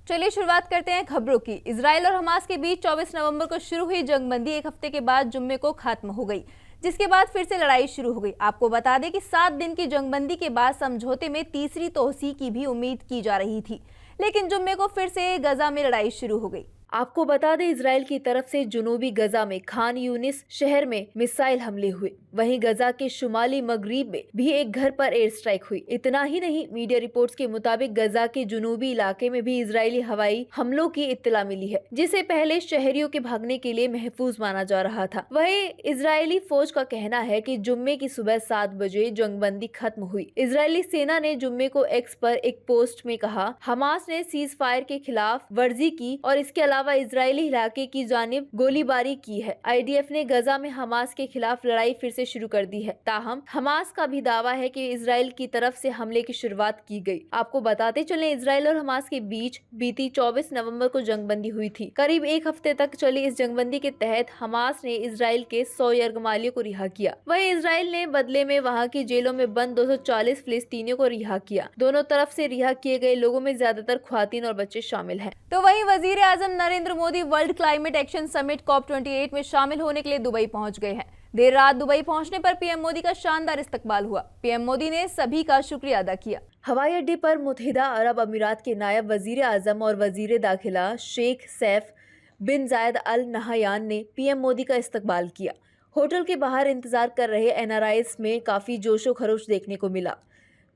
चलिए शुरुआत करते हैं खबरों की। इजराइल और हमास के बीच 24 नवंबर को शुरू हुई जंगबंदी एक हफ्ते के बाद जुम्मे को खत्म हो गई, जिसके बाद फिर से लड़ाई शुरू हो गई। आपको बता दें कि 7 दिन की जंगबंदी के बाद समझौते में तीसरी तोसी की भी उम्मीद की जा रही थी, लेकिन जुम्मे को फिर से गजा में लड़ाई शुरू हो गई। आपको बता दें, इजराइल की तरफ से जुनूबी गजा में खान यूनिस शहर में मिसाइल हमले हुए। वहीं गजा के शुमाली मगरिब में भी एक घर पर एयर स्ट्राइक हुई। इतना ही नहीं, मीडिया रिपोर्ट्स के मुताबिक गजा के जुनूबी इलाके में भी इजरायली हवाई हमलों की इत्तला मिली है, जिसे पहले शहरियों के भागने के लिए महफूज माना जा रहा था। वहीं इजरायली फौज का कहना है कि जुम्मे की सुबह 7 बजे जंगबंदी खत्म हुई। इजरायली सेना ने जुम्मे को एक्स पर एक पोस्ट में कहा, हमास ने सीज फायर के खिलाफ वर्जी की और इसके अलावा इजरायली इलाके की जानिब गोलीबारी की है। आईडीएफ ने गजा में हमास के खिलाफ लड़ाई फिर से शुरू कर दी है। ताहम हमास का भी दावा है कि इजराइल की तरफ से हमले की शुरुआत की गई। आपको बताते चले, इजराइल और हमास के बीच बीती 24 नवंबर को जंगबंदी हुई थी। करीब एक हफ्ते तक चली इस जंगबंदी के तहत हमास ने इजराइल के 100 यरगमालियों को रिहा किया। वहीं इजराइल ने बदले में वहां की जेलों में बंद 240 फिलिस्तीनियों को रिहा किया। दोनों तरफ से रिहा किए गए लोगों में ज्यादातर ख्वातीन और बच्चे शामिल हैं। तो वहीं वजीर आजम Narendra Modi world climate action summit COP28 में शामिल होने के लिए दुबई पहुंच गए हैं। देर रात दुबई पहुंचने पर पीएम मोदी का शानदार इस्तकबाल हुआ। पीएम मोदी ने सभी का शुक्रिया अदा किया। हवाई अड्डे पर मुत्तहिदा अरब अमीरात के नायब वजीर आजम और वजीर दाखिला शेख सैफ बिन जायद अल नहयान ने पीएम मोदी का इस्तकबाल किया। होटल के बाहर इंतजार कर रहे एनआरआईज में काफी जोशो खरोश देखने को मिला,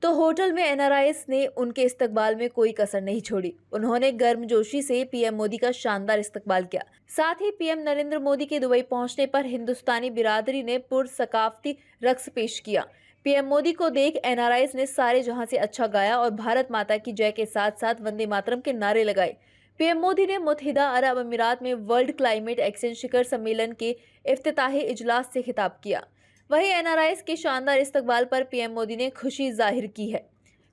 तो होटल में एनआरआईज ने उनके इस्तकबाल में कोई कसर नहीं छोड़ी। उन्होंने गर्मजोशी से पीएम मोदी का शानदार इस्तकबाल किया। साथ ही पीएम नरेंद्र मोदी के दुबई पहुंचने पर हिंदुस्तानी बिरादरी ने पुरसकाफती रक्स पेश किया। पीएम मोदी को देख एनआरआईज ने सारे जहां से अच्छा गाया और भारत माता की जय के साथ साथ वंदे मातरम के नारे लगाए। पीएम मोदी ने मुत्तहिदा अरब अमीरात में वर्ल्ड क्लाइमेट एक्शन शिखर सम्मेलन के इफ्तिताही इजलास से खिताब किया। वहीं एनआरआईज के शानदार इस्तकबाल पर पीएम मोदी ने खुशी जाहिर की है।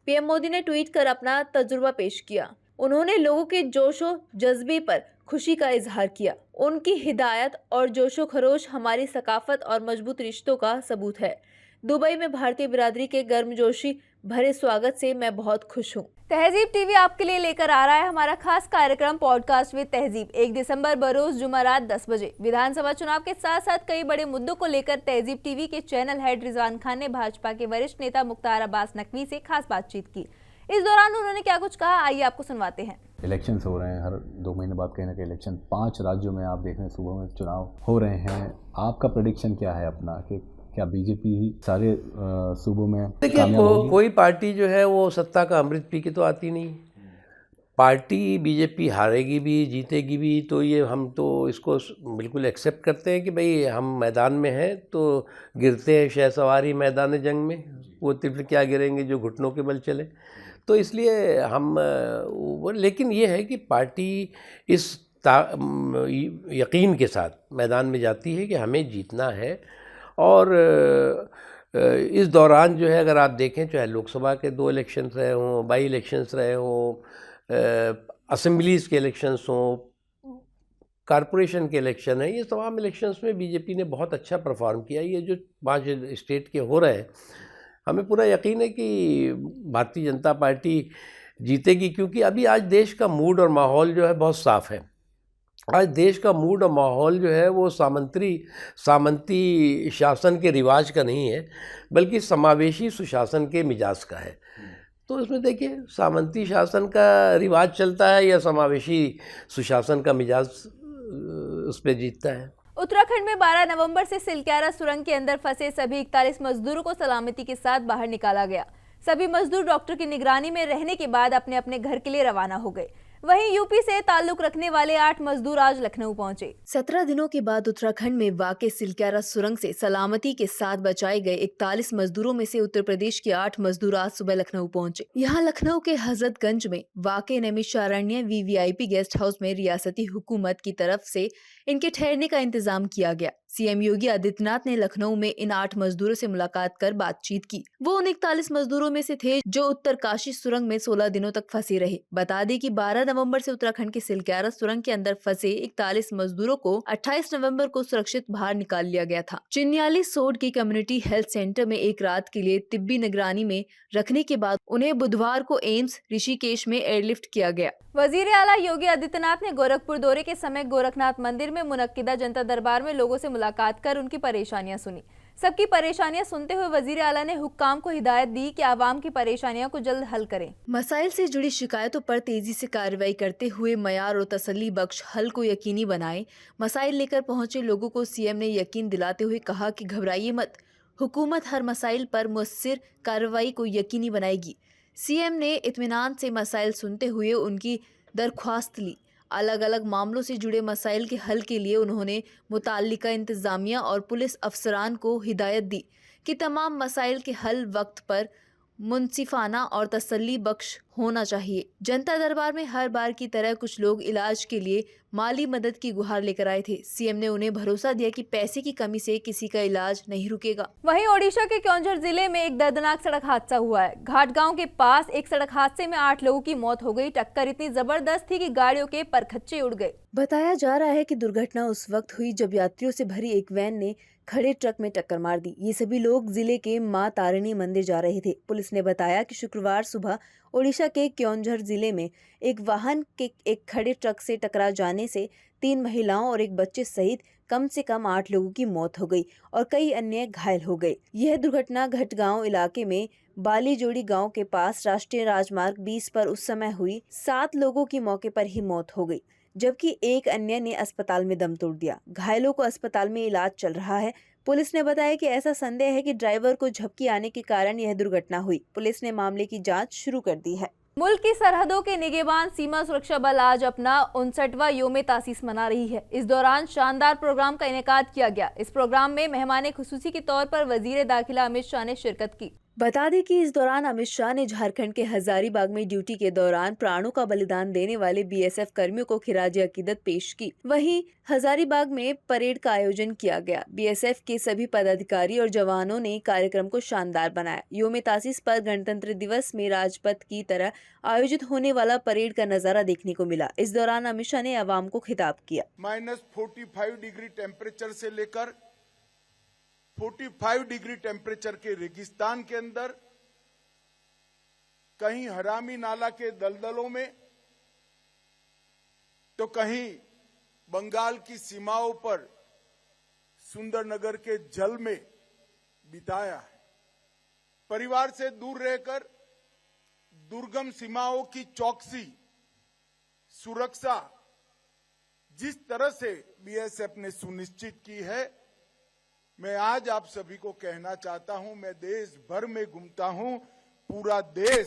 पीएम मोदी ने ट्वीट कर अपना तजुर्बा पेश किया। उन्होंने लोगों के जोशो जज्बे पर खुशी का इजहार किया। उनकी हिदायत और जोशो खरोश हमारी सकाफत और मजबूत रिश्तों का सबूत है। दुबई में भारतीय बिरादरी के गर्मजोशी भरे स्वागत से मैं बहुत खुश हूँ। तहजीब टीवी आपके लिए लेकर आ रहा है हमारा खास कार्यक्रम पॉडकास्ट विद तहजीब। 1 दिसंबर बरोज जुमा रात 10 बजे विधानसभा चुनाव के साथ साथ कई बड़े मुद्दों को लेकर तहजीब टीवी के चैनल हेड रिजवान खान ने भाजपा के वरिष्ठ नेता मुख्तार अब्बास नकवी से खास बातचीत की। इस दौरान उन्होंने क्या कुछ कहा, आइए आपको सुनवाते हैं। इलेक्शंस हो रहे हैं, हर 2 महीने बाद कहीं ना कहीं इलेक्शन। 5 राज्यों में आप देख रहे हैं सुबह में चुनाव हो रहे हैं। आपका प्रेडिक्शन क्या है अपना, कि क्या बीजेपी ही सारे सूबों में देखिए, कोई पार्टी जो है वो सत्ता का अमृत पी के तो आती नहीं। पार्टी बीजेपी हारेगी भी जीतेगी भी, तो ये हम तो इसको बिल्कुल एक्सेप्ट करते हैं कि भाई हम मैदान में हैं तो गिरते हैं शहसवारी मैदान जंग में, वो तिफल क्या गिरेंगे जो घुटनों के बल चले। तो इसलिए हम लेकिन ये है कि पार्टी इस यकीन के साथ मैदान में जाती है कि हमें जीतना है। और इस दौरान जो है, अगर आप देखें, चाहे लोकसभा के 2 इलेक्शंस रहे हों, बाई इलेक्शंस रहे हों, असेंबलीज़ के इलेक्शंस हों, कारपोरेशन के इलेक्शन है, ये तमाम इलेक्शंस में बीजेपी ने बहुत अच्छा परफॉर्म किया। ये जो 5 स्टेट के हो रहे हैं, हमें पूरा यकीन है कि भारतीय जनता पार्टी जीतेगी, क्योंकि अभी आज देश का मूड और माहौल जो है बहुत साफ़ है। आज देश का मूड और माहौल जो है वो सामंती शासन के रिवाज का नहीं है, बल्कि समावेशी सुशासन के मिजाज का है। तो इसमें देखिए, सामंती शासन का रिवाज चलता है या समावेशी सुशासन का मिजाज उस पर जीतता है। उत्तराखंड में 12 नवंबर से सिलक्यारा सुरंग के अंदर फंसे सभी 41 मजदूरों को सलामती के साथ बाहर निकाला गया। सभी मजदूर डॉक्टर की निगरानी में रहने के बाद अपने अपने घर के लिए रवाना हो गए। वहीं यूपी से ताल्लुक रखने वाले 8 मजदूर आज लखनऊ पहुंचे। 17 दिनों के बाद उत्तराखंड में वाक़े सिलक्यारा सुरंग से सलामती के साथ बचाए गए 41 मजदूरों में से उत्तर प्रदेश के 8 मजदूर आज सुबह लखनऊ पहुंचे। यहाँ लखनऊ के हजरतगंज में वाक़े नैमिषारण्य VVIP गेस्ट हाउस में रियासती हुकूमत की तरफ से इनके ठहरने का इंतजाम किया गया। सीएम योगी आदित्यनाथ ने लखनऊ में इन 8 मजदूरों से मुलाकात कर बातचीत की। वो उन 41 मजदूरों में से थे जो उत्तरकाशी सुरंग में 16 दिनों तक फंसे रहे। बता दें कि 12 नवंबर से उत्तराखंड के सिलक्यारा सुरंग के अंदर फंसे 41 मजदूरों को 28 नवंबर को सुरक्षित बाहर निकाल लिया गया था। चिन्याली सोड के कम्युनिटी हेल्थ सेंटर में एक रात के लिए तिब्बी निगरानी में रखने के बाद उन्हें बुधवार को एम्स ऋषिकेश में एयरलिफ्ट किया गया। वजीर आला योगी आदित्यनाथ ने गोरखपुर दौरे के समय गोरखनाथ मंदिर में मुनक्किदा जनता दरबार में लोगों से मुलाकात कर उनकी परेशानियां सुनी। सबकी परेशानियां सुनते हुए वजीर आला ने हुक्काम को हिदायत दी कि आवाम की परेशानियों को जल्द हल करें। मसाइल से जुड़ी शिकायतों पर तेजी से कार्रवाई करते हुए मयार और तसल्ली बख्श हल को यकीनी बनाए। मसाइल लेकर पहुंचे लोगों को सीएम ने यकीन दिलाते हुए कहा कि घबराइए मत, हुकूमत हर मसाइल पर मुअस्सिर कार्रवाई को यकीनी बनाएगी। सीएम ने इत्मीनान से मसाइल सुनते हुए उनकी दरख्वास्त ली। अलग अलग मामलों से जुड़े मसाइल के हल के लिए उन्होंने मुताल्लिका इंतजामिया और पुलिस अफसरान को हिदायत दी कि तमाम मसाइल के हल वक्त पर मुनसिफाना और तसल्ली बख्श होना चाहिए। जनता दरबार में हर बार की तरह कुछ लोग इलाज के लिए माली मदद की गुहार लेकर आए थे। सीएम ने उन्हें भरोसा दिया कि पैसे की कमी से किसी का इलाज नहीं रुकेगा। वहीं ओडिशा के क्योंझर जिले में एक दर्दनाक सड़क हादसा हुआ है। घाट गांव के पास एक सड़क हादसे में 8 लोगों की मौत हो गई। टक्कर इतनी जबरदस्त थी कि गाड़ियों के परखच्चे उड़ गए। बताया जा रहा है कि दुर्घटना उस वक्त हुई जब यात्रियों से भरी एक वैन ने खड़े ट्रक में टक्कर मार दी। ये सभी लोग जिले के मां तारिणी मंदिर जा रहे थे। पुलिस ने बताया कि शुक्रवार सुबह ओडिशा के क्योंझर जिले में एक वाहन के एक खड़े ट्रक से टकरा जाने से 3 महिलाओं और एक बच्चे सहित कम से कम 8 लोगों की मौत हो गई और कई अन्य घायल हो गए। यह दुर्घटना घटगांव इलाके में बालीजोड़ी गांव के पास राष्ट्रीय राजमार्ग 20 पर उस समय हुई। 7 लोगों की मौके पर ही मौत हो गई, जबकि एक अन्य ने अस्पताल में दम तोड़ दिया। घायलों को अस्पताल में इलाज चल रहा है। पुलिस ने बताया कि ऐसा संदेह है कि ड्राइवर को झपकी आने के कारण यह दुर्घटना हुई। पुलिस ने मामले की जांच शुरू कर दी है। मुल्क की सरहदों के निगहबान सीमा सुरक्षा बल आज अपना 59वां योम तासीस मना रही है। इस दौरान शानदार प्रोग्राम का इनेकाद किया गया। इस प्रोग्राम में मेहमान खुसूसी के तौर पर वजीर दाखिला अमित शाह ने शिरकत की। बता दें कि इस दौरान अमित शाह ने झारखंड के हजारीबाग में ड्यूटी के दौरान प्राणों का बलिदान देने वाले बीएसएफ कर्मियों को खिराज अकीदत पेश की। वहीं हजारीबाग में परेड का आयोजन किया गया। बीएसएफ के सभी पदाधिकारी और जवानों ने कार्यक्रम को शानदार बनाया। योम तासीस पर गणतंत्र दिवस में राजपथ की तरह आयोजित होने वाला परेड का नजारा देखने को मिला। इस दौरान अमित शाह ने आवाम को खिताब किया। -45 डिग्री टेम्परेचर से लेकर 45 डिग्री टेम्परेचर के रेगिस्तान के अंदर, कहीं हरामी नाला के दलदलों में तो कहीं बंगाल की सीमाओं पर सुंदरनगर के जल में बिताया है। परिवार से दूर रहकर दुर्गम सीमाओं की चौकसी, सुरक्षा जिस तरह से बीएसएफ ने सुनिश्चित की है, मैं आज आप सभी को कहना चाहता हूं, मैं देश भर में घूमता हूं, पूरा देश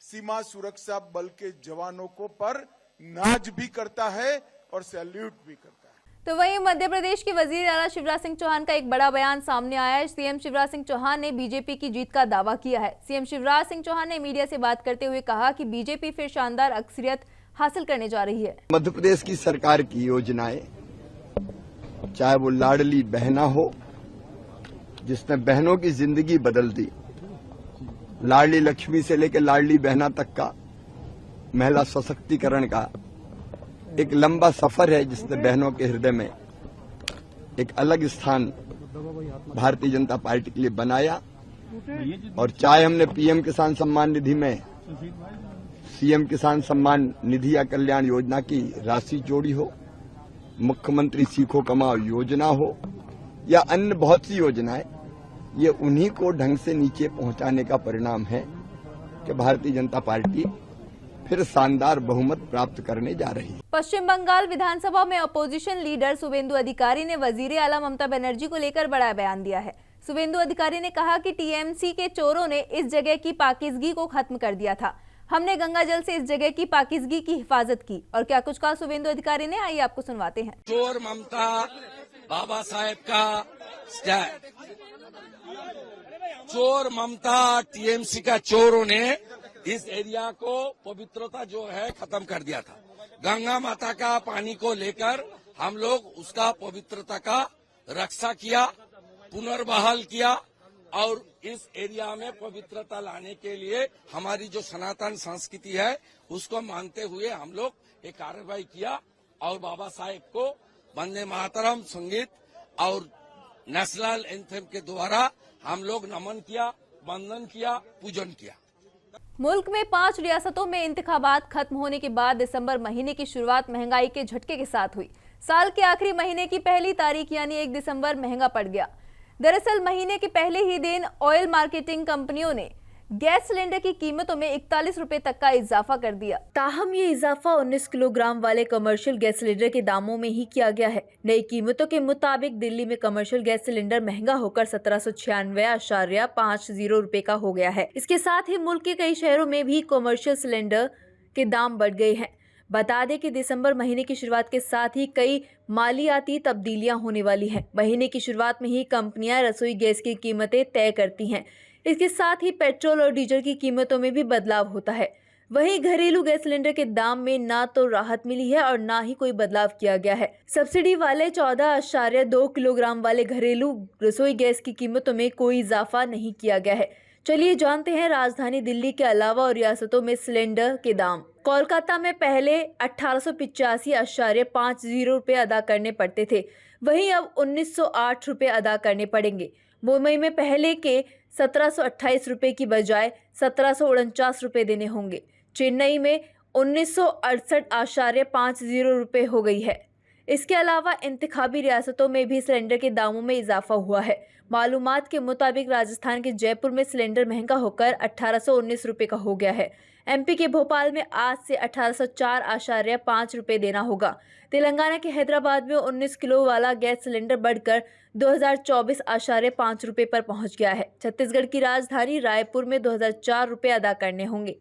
सीमा सुरक्षा बल के जवानों को पर नाज भी करता है और सैल्यूट भी करता है। तो वहीं मध्य प्रदेश के वजीर आला शिवराज सिंह चौहान का एक बड़ा बयान सामने आया है। सीएम शिवराज सिंह चौहान ने बीजेपी की जीत का दावा किया है। सीएम शिवराज सिंह चौहान ने मीडिया से बात करते हुए कहा कि बीजेपी फिर शानदार अक्सरियत हासिल करने जा रही है। मध्य प्रदेश की सरकार की योजनाएं, चाहे वो लाडली बहना हो जिसने बहनों की जिंदगी बदल दी, लाडली लक्ष्मी से लेकर लाडली बहना तक का महिला सशक्तिकरण का एक लंबा सफर है जिसने बहनों के हृदय में एक अलग स्थान भारतीय जनता पार्टी के लिए बनाया। और चाहे हमने पीएम किसान सम्मान निधि में सीएम किसान सम्मान निधि या कल्याण योजना की राशि जोड़ी हो, मुख्यमंत्री सीखो कमाओ योजना हो या अन्य बहुत सी योजनाएं, ये उन्हीं को ढंग से नीचे पहुंचाने का परिणाम है कि भारतीय जनता पार्टी फिर शानदार बहुमत प्राप्त करने जा रही है। पश्चिम बंगाल विधानसभा में अपोजिशन लीडर शुभेंदु अधिकारी ने वजीर आला ममता बनर्जी को लेकर बड़ा बयान दिया है। शुभेंदु अधिकारी ने कहा कि टीएमसी के चोरों ने इस जगह की पाकीज़गी को खत्म कर दिया था। हमने गंगा जल से इस जगह की पाकीज़गी की हिफाजत की। और क्या कुछ कहा शुभेंदु अधिकारी ने, आइए आपको सुनवाते हैं। चोर ममता बाबा साहेब का स्टैंड, चोर ममता टीएमसी का चोरों ने इस एरिया को पवित्रता जो है खत्म कर दिया था। गंगा माता का पानी को लेकर हम लोग उसका पवित्रता का रक्षा किया, पुनर्बहाल किया और इस एरिया में पवित्रता लाने के लिए हमारी जो सनातन संस्कृति है उसको मानते हुए हम लोग एक कार्रवाई किया और बाबा साहेब को वंदे मातरम संगीत और नेशनल एंथम के द्वारा हम लोग नमन किया, वंदन किया, पूजन किया। मुल्क में 5 रियासतों में इंतखाबात खत्म होने के बाद दिसंबर महीने की शुरुआत महंगाई के झटके के साथ हुई। साल के आखिरी महीने की पहली तारीख यानी 1 दिसंबर महंगा पड़ गया। दरअसल महीने के पहले ही दिन ऑयल मार्केटिंग कंपनियों ने गैस सिलेंडर की कीमतों में 41 रुपए तक का इजाफा कर दिया। ताहम ये इजाफा 19 किलोग्राम वाले कमर्शियल गैस सिलेंडर के दामों में ही किया गया है। नई कीमतों के मुताबिक दिल्ली में कमर्शियल गैस सिलेंडर महंगा होकर 1796.50 रुपए का हो गया है। इसके साथ ही मुल्क के कई शहरों में भी कमर्शियल सिलेंडर के दाम बढ़ गए हैं। बता दें कि दिसंबर महीने की शुरुआत के साथ ही कई मालियाती तब्दीलियां होने वाली हैं। महीने की शुरुआत में ही कंपनियां रसोई गैस की कीमतें तय करती हैं। इसके साथ ही पेट्रोल और डीजल की कीमतों में भी बदलाव होता है। वहीं घरेलू गैस सिलेंडर के दाम में ना तो राहत मिली है और ना ही कोई बदलाव किया गया है। सब्सिडी वाले 14.2 किलोग्राम वाले घरेलू रसोई गैस की कीमतों में कोई इजाफा नहीं किया गया है। चलिए जानते हैं राजधानी दिल्ली के अलावा और रियासतों में सिलेंडर के दाम। कोलकाता में पहले 1885.50 रुपए अदा करने पड़ते थे, वहीं अब 1908 रुपए अदा करने पड़ेंगे। मुंबई में पहले के 1728 रुपए की बजाय 1749 रुपए देने होंगे। चेन्नई में 1968.50 रुपए हो गई है। इसके अलावा इंतखाबी रियासतों में भी सिलेंडर के दामों में इजाफा हुआ है। मालूमात के मुताबिक राजस्थान के जयपुर में सिलेंडर महंगा होकर 1819 रुपए का हो गया है। एमपी के भोपाल में आज से 1804.5 रुपए देना होगा। तेलंगाना के हैदराबाद में 19 किलो वाला गैस सिलेंडर बढ़कर 2024.5 रुपए पर पहुंच गया है। छत्तीसगढ़ की राजधानी रायपुर में 2004 रुपए अदा करने होंगे।